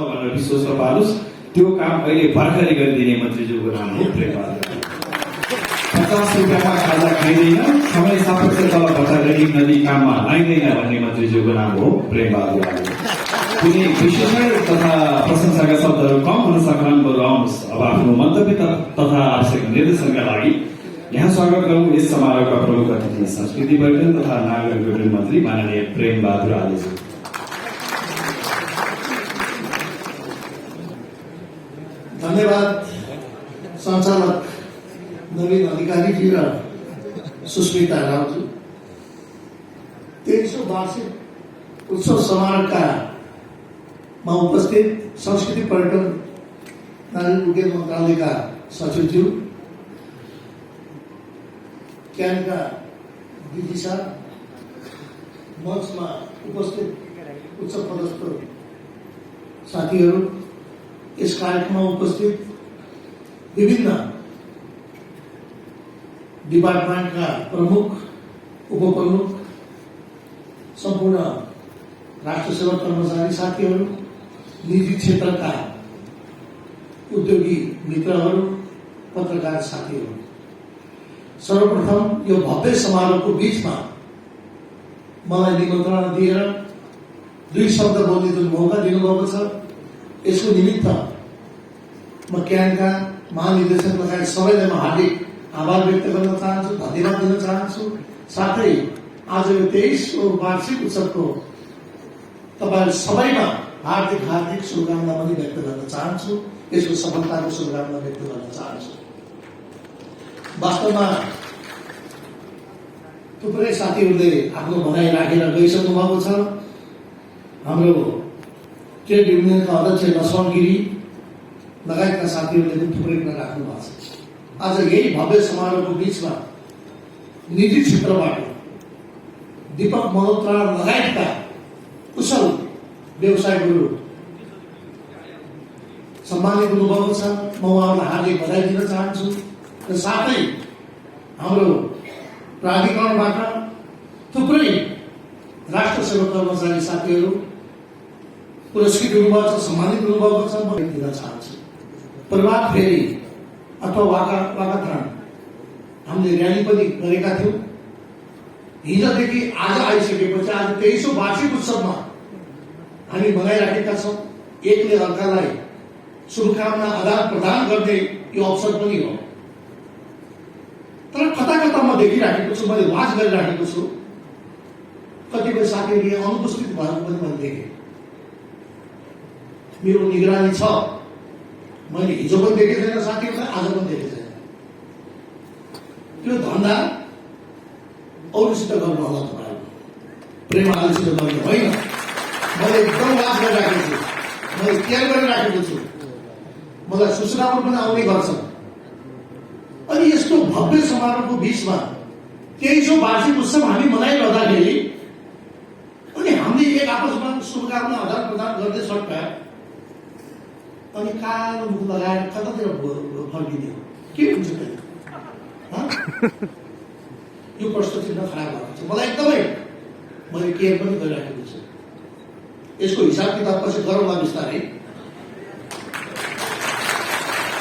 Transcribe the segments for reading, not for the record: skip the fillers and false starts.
भनेर विश्वास पालोस्। त्यो काम अहिले भर्खरै गरिदिने मन्त्रीज्यूको नाम हो प्रेमबहादुर आले। 50 रुपियाँमा खाजा खाइँदैन, समय सापेक्ष तल भत्ता गरी नदी काममा लाइँदैन भन्ने मन्त्रीज्यूको नाम हो प्रेमबहादुर आले। कुनै विशेषण तथा प्रशंसाका शब्दहरू कम हुन सक्लान्, बरु आउनुहोस् अब आफ्नो मन्तव्य तथा आवश्यक निर्देशनका लागि यहाँ स्वागत गरौँ यस समारोहका प्रमुख अतिथि संस्कृति पर्यटन तथा नागरिक उड्डयन मन्त्री माननीय प्रेमबहादुर आलेज्यू। धन्यवाद सञ्चालक नवीन अधिकारीजी र सुस्मिता रावजी। 23औं वार्षिक उत्सव समारोहका उपस्थित संस्कृति पर्यटन नागरिक उड्डयन मन्त्रालयका सचिवज्यू, क्यानका डिजी साहब, मञ्चमा उपस्थित उच्च पदस्थ साथीहरू, यस कार्यक्रममा उपस्थित विभिन्न डिपार्टमेन्टका प्रमुख, उपप्रमुख, सम्पूर्ण राष्ट्र सेवा कर्मचारी साथीहरू, निजी क्षेत्रका उद्योगी मित्रहरू, पत्रकार साथीहरू, सर्वप्रथम यो भव्य समारोहको बीचमा मलाई निमन्त्रणा दिएर 2 शब्द बोल्ने जुन मौका दिनुभएको छ, यसको निमित्त म क्यानका महानिर्देशक लगायत सबैलाई म हार्दिक आभार व्यक्त गर्न चाहन्छु, धन्यवाद दिन चाहन्छु। साथै आज यो 23औं वार्षिक उत्सवको तपाईहरु सबैमा हार्दिक शुभकामना पनि व्यक्त गर्न चाहन्छु, यसको सफलताको शुभकामना व्यक्त गर्न चाहन्छु। वास्तवमा थुप्रै साथीहरूले आफ्नो भनाइ राखेर गइसक्नु भएको छ। हाम्रो ट्रेड युनियनका अध्यक्ष नसवान गिरी लगायतका साथीहरूले पनि थुप्रै कुरा राख्नु भएको छ। आज यही भव्य समारोहको बीचमा निजी क्षेत्रबाट दीपक मल्होत्रा लगायतका कुशल व्यवसायीहरू सम्मानित हुनुभएको छ। म उहाँहरूलाई हार्दिक बधाई दिन चाहन्छु र साथै हाम्रो प्राधिकरणबाट थुप्रै राष्ट्र सेवा कर्मचारी साथीहरू पुरस्कृत हुनुभएको छ, सम्मानित हुनुभएको छ, म दिन चाहन्छु। प्रभात फेरी अथवा वाकाथान हामीले र्याली पनि गरेका थियौँ। हिजोदेखि आज आइसकेपछि आज 23औं वार्षिक उत्सवमा हामी मनाइराखेका छौँ। एकले अर्कालाई शुभकामना आदान प्रदान गर्ने यो अवसर पनि हो। तर कता कता म देखिराखेको छु, मैले वाच गरिराखेको छु, कतिपय साथीहरू यहाँ अनुपस्थित भएको पनि मैले देखेँ। मेरो निगरानी छ, मैले हिजो पनि देखेको छैन साथीहरूलाई, आज पनि देखेको छैन। त्यो धन्दा अरूसित गर्नु होला तपाईँहरू, प्रेमबहादुरसित गर्नु होइन। मैले एकदम वाच गरिराखेको छु, मैले केयर गरिराखेको छु, मलाई सूचनाहरू पनि आउने गर्छन्। अनि यस्तो भव्य समारोहको बीचमा 23औं वार्षिक उत्सव हामी मनाइरहँदाखेरि अनि हामीले एक आपसमा शुभकामना आदान प्रदान गर्दै सट्टा अनि कालो मुख लगाएर कतातिर फर्किने हो, के हुन्छ त? यो प्रश्न चिन्ह खडा भएको छ। मलाई एकदमै मैले केयर पनि गरिराखेको छु। यसको हिसाब किताब पछि गरौँला बिस्तारै।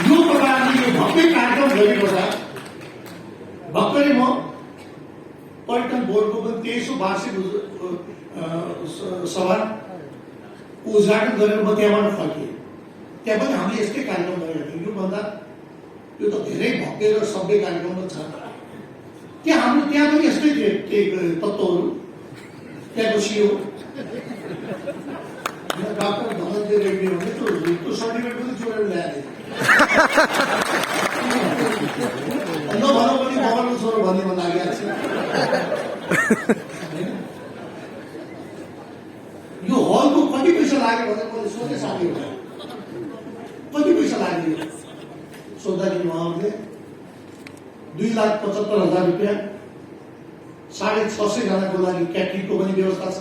यो प्रकारले यो भव्य कार्यक्रम गरिरहँदा भर्खरै म पर्यटन बोर्डको पनि 23औं वार्षिक सभा उद्घाटन गरेर म त्यहाँबाट फर्केँ। त्यहाँ पनि हामीले यस्तै कार्यक्रम गरेका थियौँ। योभन्दा यो त धेरै भव्य र सभ्य कार्यक्रम छ। त्यहाँ पनि यस्तै थिए तत्त्वहरू। त्यहाँको सिओ डाक्टर धनञ्जय रेड्डी भने त्यो सर्टिफिकेट पनि चोरेर ल्याए। नभनौँ पनि बगानको छोरो भन्ने मन लागिरहेको छ। यो हलको कति पैसा लाग्यो भने मैले सोधेँ साथीहरूलाई, कति पैसा लाग्यो सोद्धाखेरि उहाँहरूले 2,75,000 रुपियाँ, 650 जनाको लागि क्याटरिङको पनि व्यवस्था छ।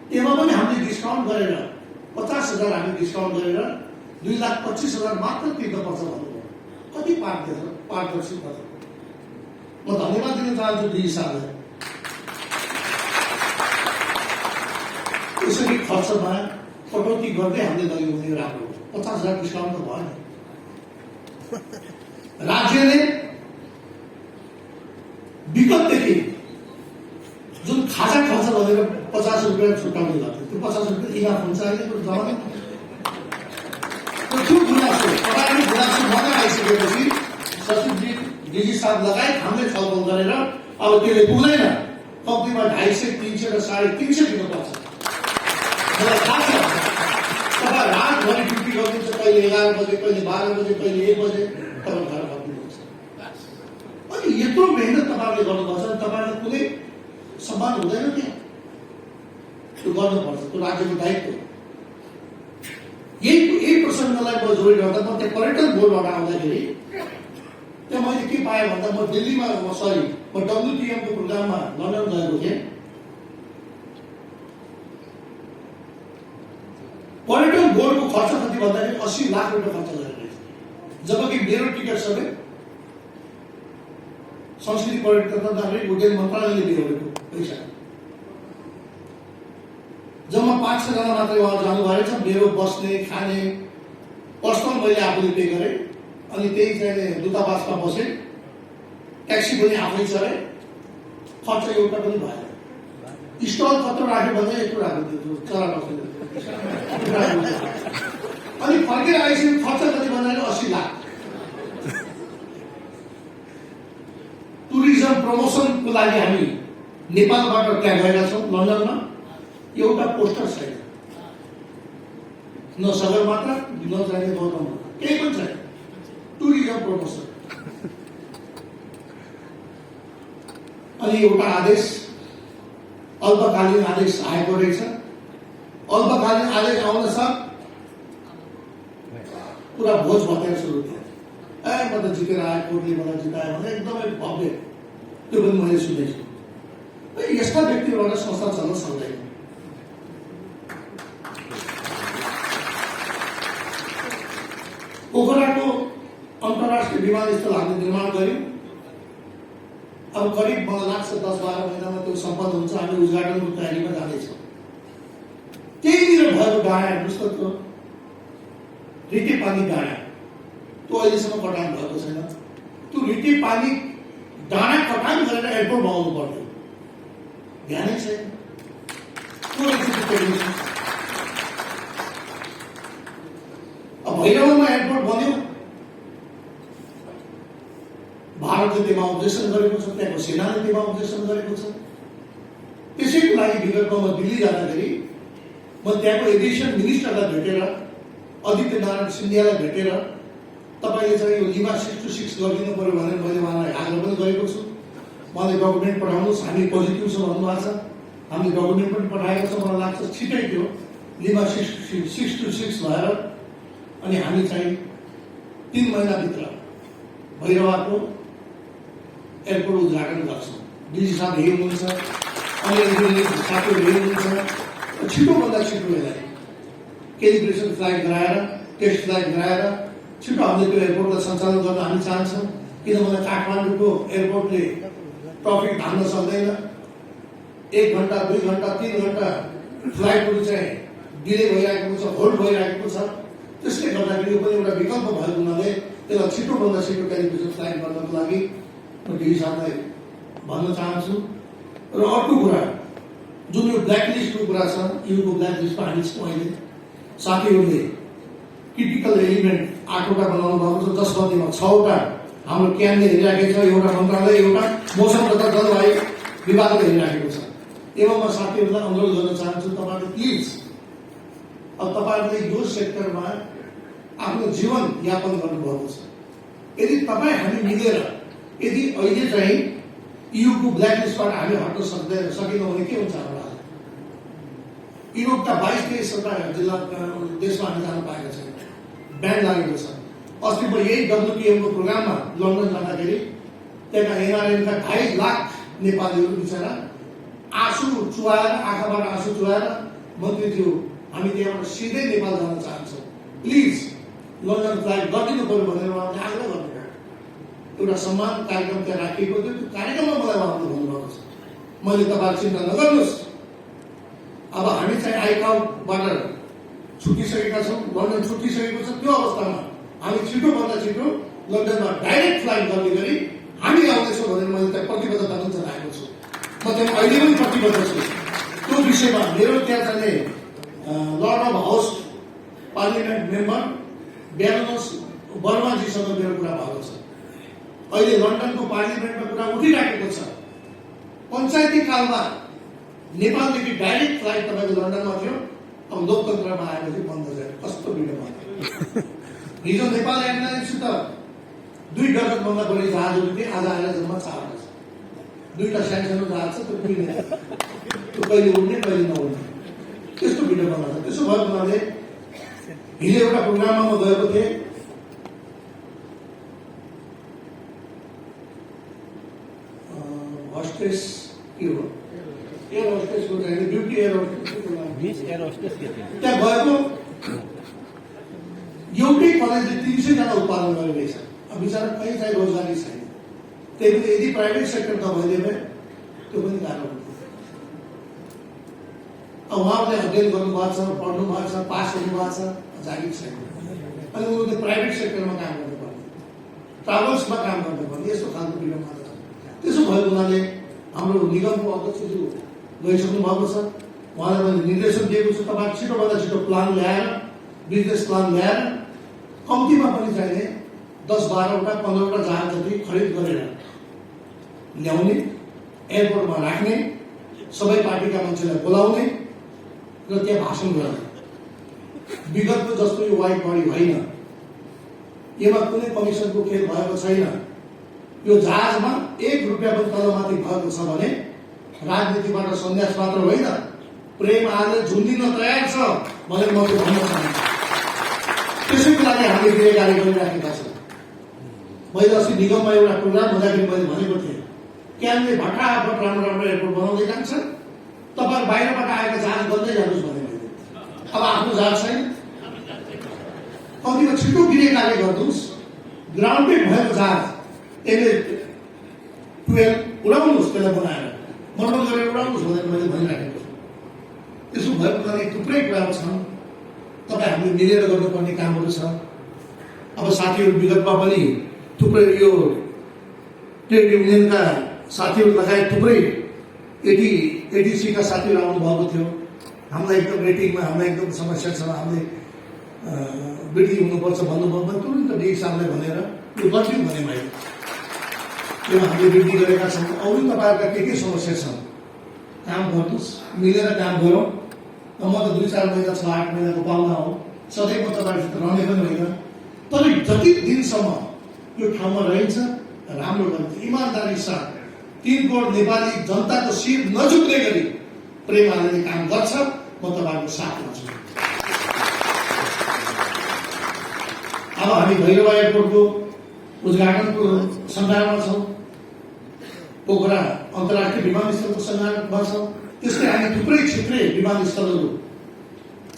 त्यसमा पनि हामीले डिस्काउन्ट गरेर 50,000 हामी डिस्काउन्ट गरेर 2,25,000 मात्र तिर्न पर्छ भन्नुभयो। कति पारदर्शी पर्छ। म धन्यवाद दिन चाहन्छु डिजी साहबलाई। यसरी खर्चमा कटौती गर्दै हामीले लग्यो भने राम्रो हो। 50,000 डिस्काउन्ट त भएन। राज्यले विगतदेखि जुन खाजा खर्च भनेर 50 रुपियाँ छुट्याउने गर्थ्यो, त्यो 50 रुपियाँ इनाफ हुन्छ अहिलेको जमाना। त्यो गुनासो तपाईँले गुनासो मात्रै आइसकेपछि सचिवजी डिजी साहब लगायत हामीले छलफल गरेर अब त्यसले पुग्दैन, कम्तीमा 250, 300 र 350 दिनुपर्छ। मलाई थाहा छ तपाईँ रातभरि ड्युटी गर्नुहुन्छ, कहिले 11 बजे, कहिले 12 बजे, कहिले 1 बजे तपाईँ घर फर्किनुहुन्छ। अनि यत्रो मेहनत तपाईँले गर्नुपर्छ, तपाईँलाई कुनै सम्मान हुँदैन क्या? त्यो गर्नुपर्छ, त्यो राज्यको दायित्व। यही प्रसङ्गलाई म जोडिरहँदा म त्यहाँ पर्यटन बोर्डबाट आउँदाखेरि त्यहाँ मैले के पाएँ भन्दा म दिल्लीमा म WTM को प्रोग्राममा लन्डन गएको थिएँ। पर्यटन बोर्डको खर्च कति भन्दाखेरि 80 लाख रुपियाँ खर्च गरेको रहेछ, जबकि मेरो टिकट समेत संस्कृति पर्यटन तथा उद्योग मन्त्रालयले दिएको पैसा। जम्मा 500 जना मात्रै उहाँ जानुभएको छ। मेरो बस्ने खाने पर्सनल मैले आफूले पे गरेँ, अनि त्यही चाहिँ दूतावासमा बसेँ, ट्याक्सी पनि आफै चढेँ, खर्च एउटा पनि भएन। स्टल कत्रो राख्यो भने यत्रो राख्यो, त्यो चरा बस्ने। अनि फर्केर आइसक्यो, खर्च कति भन्दाखेरि 80 लाख। टुरिज्म प्रमोसनको लागि हामी नेपालबाट त्यहाँ गएका छौँ लन्डनमा, एउटा पोस्टर छैन, न सगरमाथा न चाहिँ गौतम, केही पनि छैन। Tourism promotion. अनि एउटा आदेश, अल्पकालीन आदेश आएको रहेछ। अल्पकालीन आदेश आउन साथ पुरा भोज भतेर सुरु थियो। म त जितेर आए, कोर्टले मलाई जितायो भने एकदमै भव्य, त्यो पनि मैले सुनेछु। यस्ता व्यक्तिबाट संस्था चल्न सक्दैन। पोखराको अन्तर्राष्ट्रिय विमानस्थल हामीले निर्माण गर्यौँ। अब करिब मलाई लाग्छ 10-12 महिनामा त्यो सम्पन्न हुन्छ। हामी उद्घाटनको तयारीमा जाँदैछौँ। त्यहीँनिर भएको डाँडा हेर्नुहोस् त, त्यो रिटे पानी डाँडा, त्यो अहिलेसम्म कटान भएको छैन। त्यो रिटे पानी डाँडा कटान गरेर एयरपोर्ट बनाउनु पर्थ्यो, ध्यानै छैन। अब भैरवमा एयरपोर्ट बन्यो, भारतले त्यसमा अब्जेक्सन गरेको छ, त्यहाँको सेनाले त्यसमा अब्जेक्सन गरेको छ। त्यसैको लागि विगतमा म दिल्ली जाँदाखेरि म त्यहाँको एभिएसन मिनिस्टरलाई भेटेर, आदित्य नारायण सिन्धियालाई भेटेर, तपाईँले चाहिँ यो लिमा 626 गरिदिनु पर्यो भनेर मैले उहाँलाई आग्रह पनि गरेको छु। उहाँले डकुमेन्ट पठाउनुहोस्, हामी पोजिटिभ छ भन्नुभएको छ। हामी डकुमेन्ट पनि पठाएको छ। मलाई लाग्छ छिटै त्यो लिमा 626 भएर अनि हामी चाहिँ 3 महिनाभित्र भैरवाको एयरपोर्ट उद्घाटन गर्छौँ। डिजी साहब यही हुनुहुन्छ, अनि साथीहरू यही हुनुहुन्छ। छिटोभन्दा छिटो यसलाई क्यालिब्रेसन फ्लाइट गराएर, टेस्ट फ्लाइट गराएर छिटो हामीले त्यो एयरपोर्टलाई सञ्चालन गर्न हामी चाहन्छौँ। किनभने काठमाडौँको एयरपोर्टले ट्राफिक धान्न सक्दैन। 1 घन्टा, 2 घन्टा, 3 घन्टा फ्लाइटहरू चाहिँ डिले भइरहेको छ, होल्ड भइरहेको छ। त्यसले गर्दाखेरि यो पनि एउटा विकल्प भएको हुनाले त्यसलाई छिटोभन्दा छिटो क्यालिब्रेसन फ्लाइट गर्नको लागि म डिजी साहबलाई भन्न चाहन्छु। र अर्को कुरा, जुन यो ब्ल्याक लिस्टको कुरा छ, यो ब्ल्याक लिस्टमा हामी छौँ। अहिले साथीहरूले क्रिटिकल एलिमेन्ट 8वटा बनाउनु भएको छ, जसमध्येमा 6वटा हाम्रो क्यानले हेरिराखेको छ, एउटा मन्त्रालय, एउटा मौसम तथा जलवायु विभागले हेरिराखेको छ। एवं म साथीहरूलाई अनुरोध गर्न चाहन्छु, तपाईँहरूले प्लिज अब तपाईँहरूले यो सेक्टरमा आफ्नो जीवन यापन गर्नुभएको छ। यदि तपाईँ हामी मिलेर यदि अहिले चाहिँ युको ब्ल्याक लिस्टबाट हामी हट्न सकेनौँ भने के हुन्छ हाम्रो हाल? युरोपका 22-23वटा जिल्ला देशमा हामी जान पाएका छैनौँ, ब्यान लागेको छ। अस्ति म यही WTM को प्रोग्राममा लन्डन जाँदाखेरि त्यहाँका एनआरएनका 2.5 लाख नेपालीहरू बिचरा आँसु चुहाएर, आँखाबाट आँसु चुहाएर, मन्त्रीज्यू हामी त्यहाँबाट सिधै नेपाल जान चाहन्छौँ, प्लिज लन्डन फ्लाइट गरिदिनु पर्यो भनेर उहाँले आग्रह गर्नुभयो। एउटा सम्मान कार्यक्रम त्यहाँ राखिएको थियो। त्यो कार्यक्रममा मलाई उहाँले भन्नुभएको छ, मैले तपाईँहरू चिन्ता नगर्नुहोस्, अब हामी चाहिँ आइकाउबाट छुटिसकेका छौँ, लन्डन छुटिसकेको छ। त्यो अवस्थामा हामी छिटोभन्दा छिटो लन्डनमा डाइरेक्ट फ्लाइट गर्ने गरी हामी आउँदैछौँ भनेर मैले त्यहाँ प्रतिबद्धता पनि जनाएको छु। म त्यहाँ अहिले पनि प्रतिबद्ध छु। त्यो विषयमा मेरो त्यहाँ जाने lord of house parliament member baroness वर्माजीसँग मेरो कुरा भएको छ। अहिले लन्डनको पार्लियामेन्टमा कुरा उठिराखेको छ। पञ्चायती कालमा नेपालदेखि डाइरेक्ट फ्लाइट तपाईँको लन्डनमा थियो, अब लोकतन्त्रमा आएपछि बन्द भयो। कस्तो भिडमा हिजो नेपाल एयरलाइन्ससित 2 डजनभन्दा बढी जहाजहरू थिए, आज आएर जम्मा 4 छ। 2टा सानो जहाज छ, त्यो पुग्ने त्यो कहिले उड्ने कहिले नउड्ने, त्यस्तो भिडियो बनाएको छ। त्यसो भएको हुनाले हिजो एउटा प्रोग्राममा म गएको थिएँ। हस्टेस के हो, एयर होस्टेसको चाहिँ ड्युटी एयर होस्टेस त्यहाँ गएको एउटै कलेजले 300 जना उत्पादन गरिरहेछ। अब बिचरा कहीँ चाहिँ रोजगारी छैन। त्यही पनि यदि प्राइभेट सेक्टर नभइदिए भने त्यो पनि गाह्रो हुन्थ्यो। अब उहाँहरूले अध्ययन गर्नुभएको छ, पढ्नु भएको छ, पास हुनुभएको छ, जागिर छैन। अनि उनीहरूले प्राइभेट सेक्टरमा काम गर्नुपर्ने, ट्राभल्समा काम गर्नुपर्ने, यस्तो खालको विडम्बना छ। त्यसो भएको हुनाले हाम्रो निगमको अध्यक्षज्यू गइसक्नु भएको छ। उहाँलाई मैले निर्देशन दिएको छु, तपाईँ छिटोभन्दा छिटो प्लान ल्याएर, बिजनेस प्लान ल्याएर कम्तीमा पनि चाहिने 10, 12वटा 15वटा जहाज जति खरिद गरेर ल्याउने, एयरपोर्टमा राख्ने, सबै पार्टीका मान्छेलाई बोलाउने र त्यहाँ भाषण गर्ने। विगतको जस्तो यो वाइट बडी होइन, यसमा कुनै कमिसनको खेल भएको छैन। यो जहाजमा 1 रुपियाँ पनि तलमाथि भएको छ भने राजनीतिबाट सन्यास मात्र होइन, प्रेम आले झुन्डिन तयार छ भनेर म त्यो भन्न चाहन्छु। त्यसैको लागि हामीले गृह कार्य गरिराखेका छौँ। मैले अस्ति निगममा एउटा प्रोग्राम हुँदाखेरि मैले भनेको थिएँ, क्यानले भट्टाभट राम्रो राम्रो एयरपोर्ट बनाउँदै जान्छ, तपाईँ बाहिरबाट आएका जहाज गर्दै जानुहोस् भने मैले। अब आफ्नो जहाज छैन, कतिको छिटो गृह कार्य गर्नुहोस्, ग्राउन्डेड भएको जहाज MH12 उडाउनुहोस्, त्यसलाई बनाएर मर्मत गरेर उडाउनुहोस् भनेर मैले भनिराखेको छु। त्यसो भएको कारण थुप्रै कुराहरू छन्, तपाईँ हामीले मिलेर गर्नुपर्ने कामहरू छ। अब साथीहरू विगतमा पनि थुप्रै यो ट्रेड युनियनका साथीहरू लगायत थुप्रै एडिसीका साथीहरू आउनुभएको थियो। हामीलाई एकदम रेटिङमा हामीलाई एकदम समस्या छ, हामीले वृद्धि हुनुपर्छ भन्नुभयो। तुरन्त डी साहबलाई भनेर यो गरिदिउँ भने मैले यो हामीले वृद्धि गरेका छौँ। अरू तपाईँहरूका के समस्या छ, काम गर्नुहोस्, मिलेर काम गरौँ। म त 2-4 महिना 6-8 महिनाको पाहुना हो, सधैँ म तपाईँहरूसित रहने पनि होइन। तर जति दिनसम्म यो ठाउँमा रहन्छ राम्रो गरिन्छ, इमान्दारी साथ 3 करोड नेपाली जनताको शिर नझुक्ने गरी प्रेम आले काम गर्छ। म तपाईँहरूको साथमा छु। अब हामी भैरवा एयरपोर्टको उद्घाटनको सञ्चारमा छौँ, पोखरा अन्तर्राष्ट्रिय विमानस्थलको सञ्चारमा छौँ। त्यस्तै हामी थुप्रै क्षेत्रीय विमानस्थलहरू,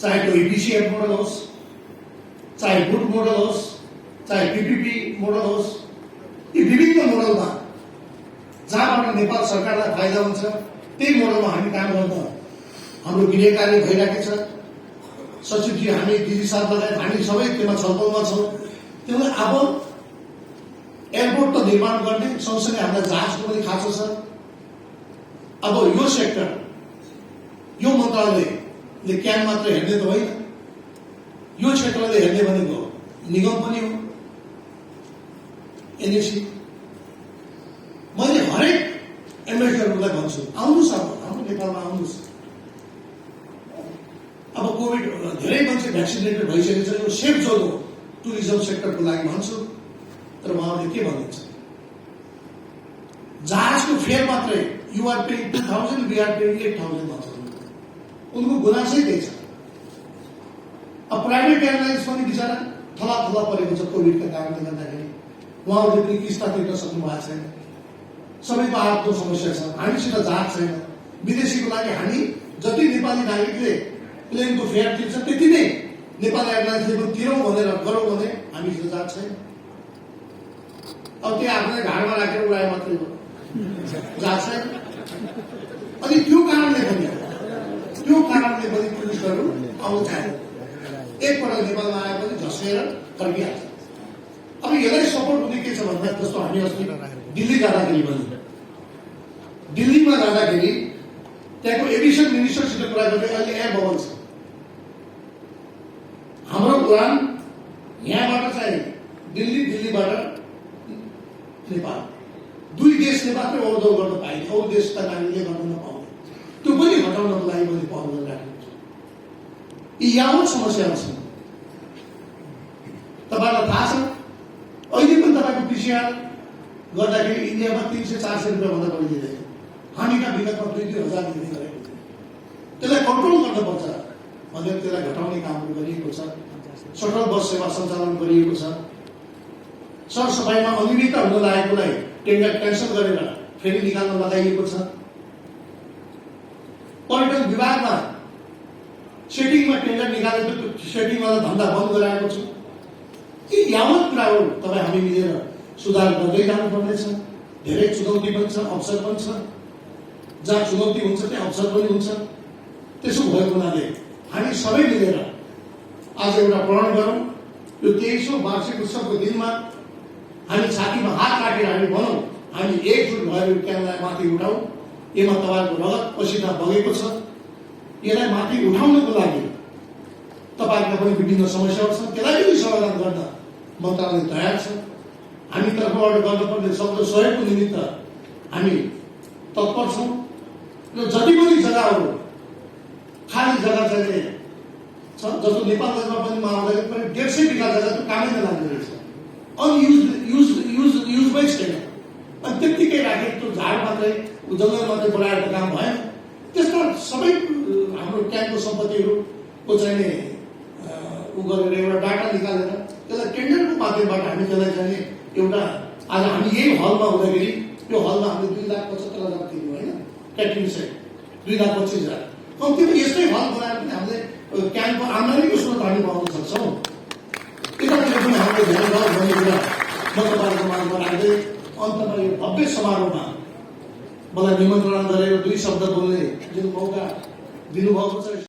चाहे त्यो EPCF मोडल होस्, चाहे गुड मोडल होस्, चाहे PPP मोडल होस्, यी विभिन्न मोडलमा जहाँबाट नेपाल सरकारलाई फाइदा हुन्छ त्यही मोडलमा हामी काम गर्न हाम्रो गृह कार्य भइरहेको छ। सचिवजी, हामी DG साहब लगायत हामी सबै त्यसमा छलफलमा छौँ। त्यसले अब एयरपोर्ट त निर्माण गर्ने सँगसँगै हामीलाई जहाजको पनि खाँचो छ। अब यो सेक्टर, यो मन्त्रालयले क्यान मात्र हेर्ने त होइन, यो क्षेत्रले हेर्ने भनेको निगम पनि हो, NAC। मैले हरेक एम्बेसडरहरूलाई भन्छु, आउनुहोस्, अब हाम्रो नेपालमा आउनुहोस्। अब कोभिड धेरै मान्छे भ्याक्सिनेटेड भइसकेको छ, यो सेफ जोन हो टुरिज्म सेक्टरको लागि भन्छु। तर उहाँहरूले के भन्नुहुन्छ, जहाजको फेयर मात्रै you are paying 2000, we are paying 8000 भन्छ। उनको गुनासै त्यही छ। अब प्राइभेट एयरलाइन्स पनि बिचरा थला परेको छ कोभिडका कारणले गर्दाखेरि। उहाँहरूले पनि किस्ता तिर्न सक्नु भएको छैन। सबैको आफ्नो समस्या छ। हामीसित जहाज छैन। विदेशीको लागि हामी जति नेपाली नागरिकले प्लेनको फेयर तिर्छ त्यति नै नेपाल एयरलाइन्सले पनि तिरौँ भनेर गरौँ भने हामीसित जहाज छैन। अब त्यो आफ्नै घाडमा राखेर उडाए मात्रै हो, जहाज छैन। अनि त्यो कारणले पनि टुरिस्टहरू आउन चाहे। एकपल्ट नेपालमा आएपछि झस्केर फर्किहाल्छ। अब यसलाई सपोर्ट हुने के छ भन्दा जस्तो हामी अस्ति दिल्ली जाँदाखेरि पनि दिल्लीमा जाँदाखेरि त्यहाँको एभिएसन मिनिस्टरसित कुरा गर्दै अहिले एयर बबल छ। हाम्रो उडान यहाँबाट चाहिँ दिल्ली, दिल्लीबाट नेपाल, दुई देशले मात्रै ओहोरदोहोर गर्न पाइने, अरू देशका नागरिकले गर्न नपाउने, त्यो पनि हटाउनको लागि मैले पहल गरिराखेको छु। यी यावत समस्याहरू छन्। तपाईँलाई थाहा छ अहिले पनि तपाईँको पिसिआर गर्दाखेरि इन्डियामा 300-400 रुपियाँ भन्दा बढी दिँदैन। हामी कहाँ विगतमा 2-3 हजार दिने गरेको थियो। त्यसलाई कन्ट्रोल गर्नुपर्छ भनेर त्यसलाई घटाउने कामहरू गरिएको छ। सटल बस सेवा सञ्चालन गरिएको छ। सरसफाइमा अनियमितता हुन लागेकोलाई टेन्डर क्यान्सल गरेर फेरि निकाल्न लगाइएको छ। पर्यटन विभागमा सेटिङमा टेन्डर निकालेको त्यो सेटिङमा धन्दा बन्द गराएको छु। यी यावत कुराहरू तपाईँ हामी मिलेर सुधार गर्दै जानुपर्नेछ। धेरै चुनौती पनि छ, अवसर पनि छ। जहाँ चुनौती हुन्छ त्यहाँ अवसर पनि हुन्छ। त्यसो भएको हुनाले हामी सबै मिलेर आज एउटा प्रण गरौँ। यो 23औं वार्षिक उत्सवको दिनमा हामी छातीमा हात राखेर हामी भनौँ हामी एकजुट भएर यो क्यानलाई माथि उठाउँ। यसमा तपाईँको रगत पसिना बगेको छ। यसलाई माथि उठाउनको लागि तपाईँहरूका पनि विभिन्न समस्याहरू छन्। त्यसलाई पनि समाधान गर्न मन्त्रालय तयार छ। हामी तर्फबाट गर्नुपर्ने सक्दो सहयोगको निमित्त हामी तत्पर छौँ। र जति पनि जग्गाहरू खाली जग्गा चाहिँ छ, जस्तो नेपाल बजारमा पनि आउँदाखेरि पनि 150 बिघा जग्गा त कामै नलाग्दो रहेछ। युजमै छैन। अनि त्यत्तिकै राखेको त्यो झाड मात्रै जङ्गल मात्रै बढाएर काम भएन। त्यस्ता सबै हाम्रो क्याम्पको सम्पत्तिहरूको चाहिँ उ गरेर एउटा डाटा निकालेर त्यसलाई टेन्डरको माध्यमबाट हामी त्यसलाई चाहिँ एउटा आज हामी यही हलमा हुँदाखेरि यो हलमा हामीले 2,75,000 तिर्यौँ होइन, क्याटरिङ सेट 2,25,000। कम्तीमा यस्तै हल बनाएर पनि हामीले क्याम्पको आम्दानीको स्रोत हामी पाउन सक्छौँ। यतातिर पनि हामीले ध्यान रहोस् भन्ने कुरा म तपाईँहरूको माझमा राख्दै अन्तमा यो भव्य समारोहमा मलाई निमन्त्रणा गरेर 2 शब्द बोल्ने जुन मौका दिनुभएको छ